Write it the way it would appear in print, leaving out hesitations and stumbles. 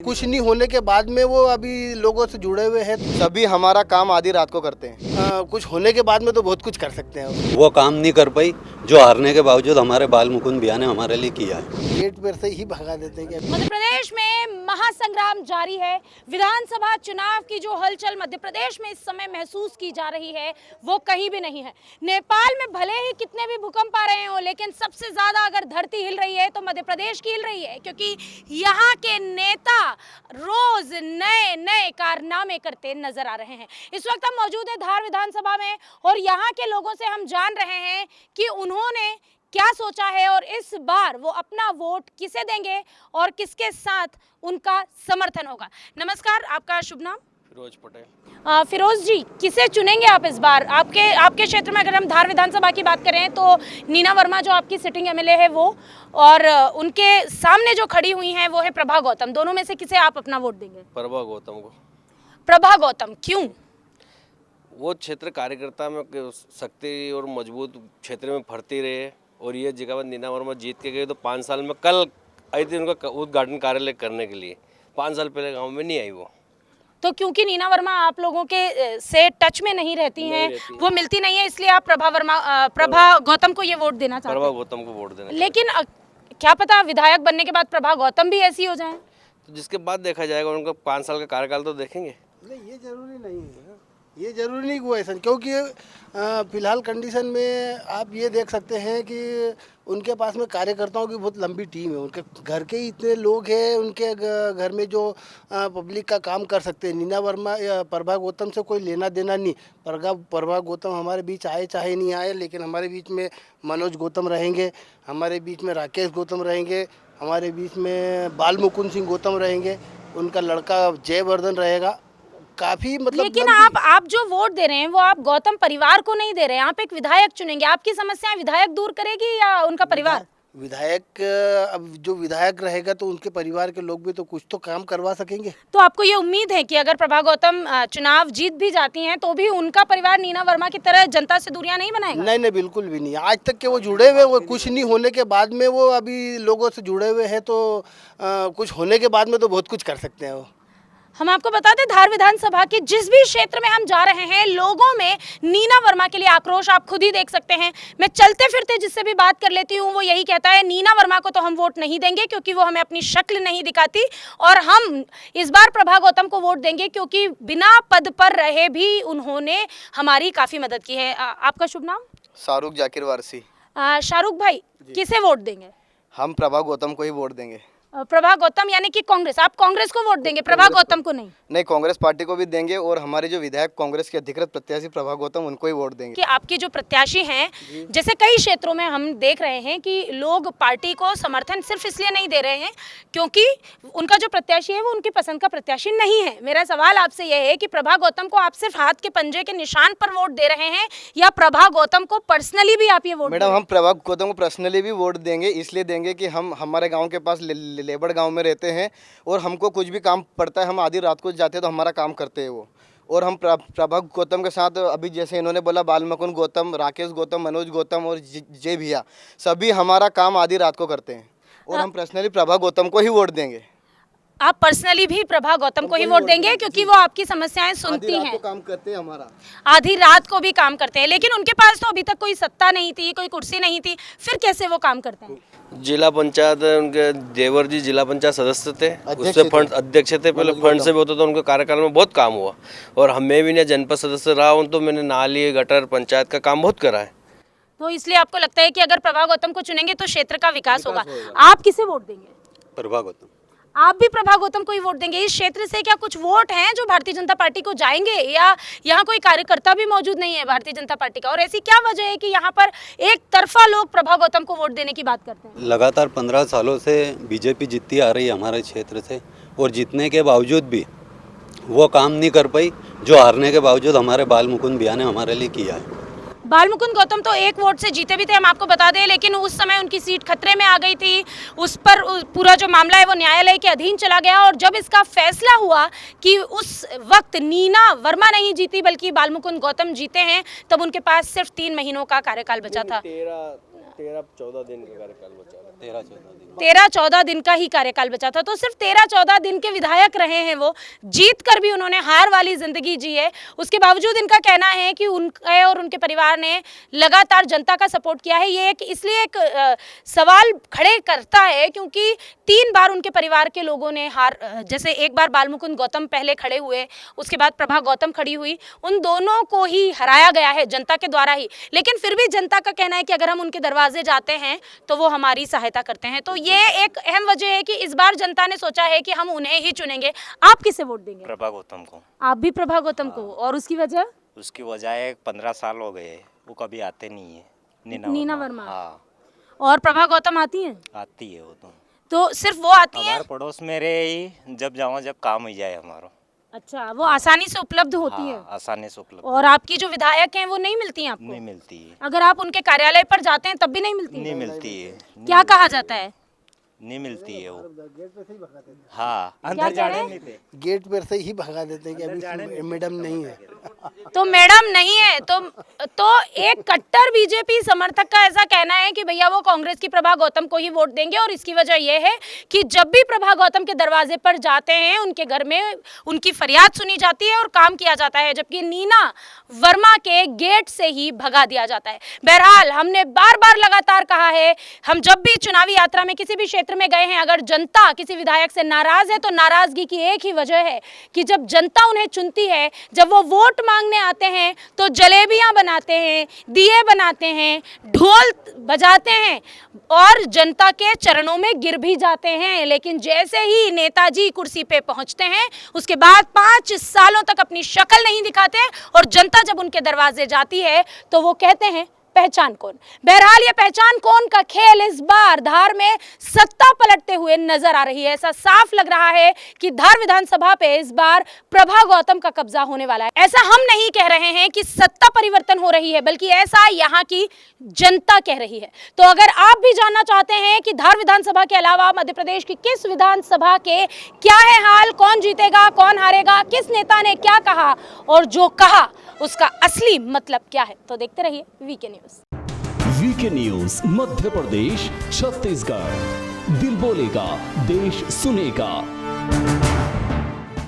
कुछ नहीं होने के बाद में वो अभी लोगों से जुड़े हुए हैं। सभी हमारा काम आधी रात को करते हैं। कुछ होने के बाद में तो बहुत कुछ कर सकते हैं। वो काम नहीं कर पाई जो हारने के बावजूद हमारे बाल मुकुंद भैया ने हमारे लिए किया है। गेट पर से ही भगा देते हैं। मध्य प्रदेश में महासंग्राम जारी है। विधानसभा चुनाव की जो हलचल मध्य प्रदेश में इस समय महसूस की जा रही है वो कहीं भी नहीं है। नेपाल में भले ही कितने भी भूकंप आ रहे हो, लेकिन सबसे ज्यादा अगर धरती हिल रही है तो मध्य प्रदेश की हिल रही है, क्योंकि यहाँ के नेता रोज नए नए कारनामे करते नजर आ रहे हैं। इस वक्त हम मौजूद है धार विधानसभा में और यहाँ के लोगों से हम जान रहे हैं कि उन्होंने क्या सोचा है और इस बार वो अपना वोट किसे देंगे और किसके साथ उनका समर्थन होगा। नमस्कार, आपका शुभ नाम? फिरोज पटेल। फिरोज जी, किसे चुनेंगे आप इस बार? आपके क्षेत्र में अगर हम धार विधानसभा की बात करें तो नीना वर्मा जो आपकी सिटिंग एमएलए है वो, और उनके सामने जो खड़ी हुई हैं वो है प्रभा गौतम। दोनों में से किसे आप अपना वोट देंगे? प्रभा गौतम को। प्रभा गौतम क्यों? वो क्षेत्र कार्यकर्ता में शक्ति और मजबूत क्षेत्र में फरती रहे, और ये जगह नीना वर्मा जीत के गए तो 5 साल में कल आई थी उनका उद्घाटन कार्यालय करने के लिए। 5 साल पहले गांव में नहीं आई वो। तो क्योंकि नीना वर्मा आप लोगों के से टच में नहीं रहती हैं, वो मिलती नहीं है, इसलिए आप प्रभा गौतम को ये वोट देना चाहते हैं? प्रभा गौतम को वोट देना। लेकिन क्या पता विधायक बनने के बाद प्रभा गौतम भी ऐसी हो जाए। तो जिसके बाद देखा जाएगा, उनका 5 साल का कार्यकाल तो देखेंगे। नहीं, ये जरूरी नहीं है, ये जरूरी नहीं हुआ ऐसा, क्योंकि फिलहाल कंडीशन में आप ये देख सकते हैं कि उनके पास में कार्यकर्ताओं की बहुत लंबी टीम है। उनके घर के ही इतने लोग हैं, उनके घर में जो पब्लिक का काम कर सकते हैं। नीना वर्मा या प्रभा गौतम से कोई लेना देना नहीं। प्रभा गौतम हमारे बीच आए चाहे नहीं आए, लेकिन हमारे बीच में मनोज गौतम रहेंगे, हमारे बीच में राकेश गौतम रहेंगे, हमारे बीच में बाल मुकुंद सिंह गौतम रहेंगे, उनका लड़का जयवर्धन रहेगा। काफी मतलब, लेकिन आप जो वोट दे रहे हैं वो आप गौतम परिवार को नहीं दे रहे हैं, आप एक विधायक चुनेंगे। आपकी समस्याएं विधायक दूर करेगी या उनका परिवार? विधायक, अब जो विधायक रहेगा तो उनके परिवार के लोग भी तो कुछ तो काम करवा सकेंगे। तो आपको ये उम्मीद है कि अगर प्रभा गौतम चुनाव जीत भी जाती हैं तो भी उनका परिवार नीना वर्मा की तरह जनता से दूरियां नहीं बनाएगा? नहीं नहीं, बिल्कुल भी नहीं। आज तक के वो जुड़े हुए, वो कुछ नहीं होने के बाद में वो अभी लोगों से जुड़े हुए हैं, तो कुछ होने के बाद में तो बहुत कुछ कर सकते हैं वो। हम आपको बता दें, धार विधानसभा के जिस भी क्षेत्र में हम जा रहे हैं, लोगों में नीना वर्मा के लिए आक्रोश आप खुद ही देख सकते हैं। मैं चलते फिरते जिससे भी बात कर लेती हूँ वो यही कहता है, नीना वर्मा को तो हम वोट नहीं देंगे क्योंकि वो हमें अपनी शक्ल नहीं दिखाती, और हम इस बार प्रभा गौतम को वोट देंगे क्योंकि बिना पद पर रहे भी उन्होंने हमारी काफ़ी मदद की है। आपका शुभ नाम? शाहरुख जाकिर वारसी। शाहरुख भाई, किसे वोट देंगे? हम प्रभा गौतम को ही वोट देंगे। प्रभा गौतम यानी कि कांग्रेस? आप कांग्रेस को वोट देंगे, प्रभा गौतम को नहीं? नहीं, कांग्रेस पार्टी को भी देंगे, और हमारे जो विधायक कांग्रेस के अधिकृत प्रत्याशी प्रभा गौतम, उनको ही वोट देंगे। कि आपके जो प्रत्याशी हैं, जैसे कई क्षेत्रों में हम देख रहे हैं कि लोग पार्टी को समर्थन सिर्फ इसलिए नहीं दे रहे हैं क्योंकि उनका जो प्रत्याशी है वो उनकी पसंद का प्रत्याशी नहीं है। मेरा सवाल आपसे यह है कि प्रभा गौतम को आप सिर्फ हाथ के पंजे के निशान पर वोट दे रहे हैं या प्रभा गौतम को पर्सनली भी आप ये वोट? मैडम, हम प्रभा गौतम को पर्सनली भी वोट देंगे। इसलिए देंगे कि हम हमारे गाँव के पास लेबड़ गाँव में हैं, और हमको कुछ भी काम पड़ता है, हम आधी रात को जाते हैं तो हमारा काम करते हैं वो। और हम प्रभा गौतम के साथ, अभी जैसे इन्होंने बोला, बाल मुकुंद गौतम, राकेश गौतम, मनोज गौतम और जय भैया, सभी हमारा काम आधी रात को करते हैं, और हम पर्सनली प्रभा गौतम को ही वोट देंगे। आप पर्सनली भी प्रभा गौतम को ही वोट देंगे क्योंकि वो आपकी समस्याएं सुनती हैं? आधी रात को काम करते हैं, हमारा आधी रात को भी काम करते हैं, लेकिन उनके पास तो अभी तक कोई सत्ता नहीं थी, कोई कुर्सी नहीं थी, फिर कैसे वो काम करते हैं? जिला पंचायत, उनके देवर जी जिला पंचायत सदस्य थे, उससे फंड अध्यक्ष थे, पहले फंड से भी होता था। उनके कार्यकाल में बहुत काम हुआ, और हमें भी नहीं जनपद सदस्य रहा हूँ तो मैंने नाली, गटर, पंचायत का काम बहुत करा है। तो इसलिए आपको लगता है कि अगर प्रभा गौतम को चुनेंगे तो क्षेत्र का विकास होगा। आप किसे वोट देंगे? प्रभा गौतम। आप भी प्रभा गौतम को ही वोट देंगे? इस क्षेत्र से क्या कुछ वोट हैं जो भारतीय जनता पार्टी को जाएंगे, या यहाँ कोई कार्यकर्ता भी मौजूद नहीं है भारतीय जनता पार्टी का? और ऐसी क्या वजह है कि यहाँ पर एक तरफा लोग प्रभा गौतम को वोट देने की बात करते हैं? लगातार 15 सालों से बीजेपी जीतती आ रही है हमारे क्षेत्र से, और जीतने के बावजूद भी वो काम नहीं कर पाई जो हारने के बावजूद हमारे बाल मुकुंद भैया ने हमारे लिए किया है। बाल मुकुंद गौतम तो एक वोट से जीते भी थे, हम आपको बता दें, लेकिन उस समय उनकी सीट खतरे में आ गई थी। उस पर पूरा जो मामला है वो न्यायालय के अधीन चला गया, और जब इसका फैसला हुआ कि उस वक्त नीना वर्मा नहीं जीती बल्कि बाल मुकुंद गौतम जीते हैं, तब उनके पास सिर्फ 3 महीनों का कार्यकाल बचा था। 13-14 दिन का कार्यकाल बचा था। 13-14 दिन का ही कार्यकाल बचा था। तो सिर्फ 13-14 दिन के विधायक रहे हैं वो, जीत कर भी उन्होंने हार वाली जिंदगी जी है। उसके बावजूद इनका कहना है कि उनके और उनके परिवार ने लगातार जनता का सपोर्ट किया है। ये इसलिए एक सवाल खड़े करता है क्योंकि 3 बार उनके परिवार के लोगों ने हार, जैसे एक बार बालमुकुंद गौतम पहले खड़े हुए, उसके बाद प्रभा गौतम खड़ी हुई, उन दोनों को ही हराया गया है जनता के द्वारा ही। लेकिन फिर भी जनता का कहना है कि अगर हम उनके दरवाजे जाते हैं तो वो हमारी सहायता करते हैं। तो ये एक अहम वजह है कि इस बार जनता ने सोचा है कि हम उन्हें ही चुनेंगे। आप किसे वोट देंगे? प्रभा गौतम को। आप भी प्रभा गौतम को। और उसकी वजह? उसकी वजह है 15 साल हो गए वो कभी आते नहीं है। नीना वर्मा। हाँ, और प्रभा गौतम आती हैं? आती है वो तो सिर्फ वो आती हैं? हमारे पड़ोस में रहे ही, जब जाओ जब काम हो जाए हमारा। अच्छा, वो आसानी से उपलब्ध होती है? आसानी से उपलब्ध। और आपकी जो विधायक हैं वो नहीं मिलती हैं आपको? नहीं मिलती है। अगर आप उनके कार्यालय पर जाते हैं तब भी नहीं मिलती? नहीं मिलती है। क्या कहा जाता है? नहीं मिलती है वो। गेट पे से ही भगा देते हैं। हाँ, क्या अंदर कह जाने रहे हैं? नहीं थे। गेट पर से ही भगा देते हैं कि अभी मैडम नहीं है। तो मैडम नहीं है तो एक कट्टर बीजेपी समर्थक का ऐसा कहना है कि भैया वो कांग्रेस की प्रभा गौतम को ही वोट देंगे। और इसकी वजह यह है कि जब भी प्रभा गौतम के दरवाजे पर जाते हैं उनके घर में उनकी फरियाद सुनी जाती है और काम किया जाता है, जबकि नीना वर्मा के गेट से ही भगा दिया जाता है। बहरहाल हमने बार बार लगातार कहा है, हम जब भी चुनावी यात्रा में किसी भी क्षेत्र में गए हैं, अगर जनता किसी विधायक से नाराज है तो नाराजगी की एक ही वजह है कि जब जनता उन्हें चुनती है, जब वो वोट मांगने आते हैं तो जलेबियां बनाते हैं, दिए बनाते हैं, ढोल बजाते हैं और जनता के चरणों में गिर भी जाते हैं। लेकिन जैसे ही नेताजी कुर्सी पे पहुंचते हैं उसके बाद 5 सालों तक अपनी शक्ल नहीं दिखाते और जनता जब उनके दरवाजे जाती है तो वो कहते हैं पहचान कौन। बहरहाल ये पहचान कौन का खेल इस बार धार में सत्ता पलटते हुए नजर आ रही है। ऐसा साफ लग रहा है कि धार विधानसभा पे इस बार प्रभा गौतम का कब्जा होने वाला है। ऐसा हम नहीं कह रहे हैं कि सत्ता परिवर्तन हो रही है, बल्कि ऐसा यहाँ की जनता कह रही है। तो अगर आप भी जानना चाहते हैं कि धार विधानसभा के अलावा मध्य प्रदेश की किस विधानसभा के क्या है हाल, कौन जीतेगा कौन हारेगा, किस नेता ने क्या कहा और जो कहा उसका असली मतलब क्या है, तो देखते रहिए VK news. VK news Madhya Pradesh Chhattisgarh, दिल बोलेगा देश सुनेगा।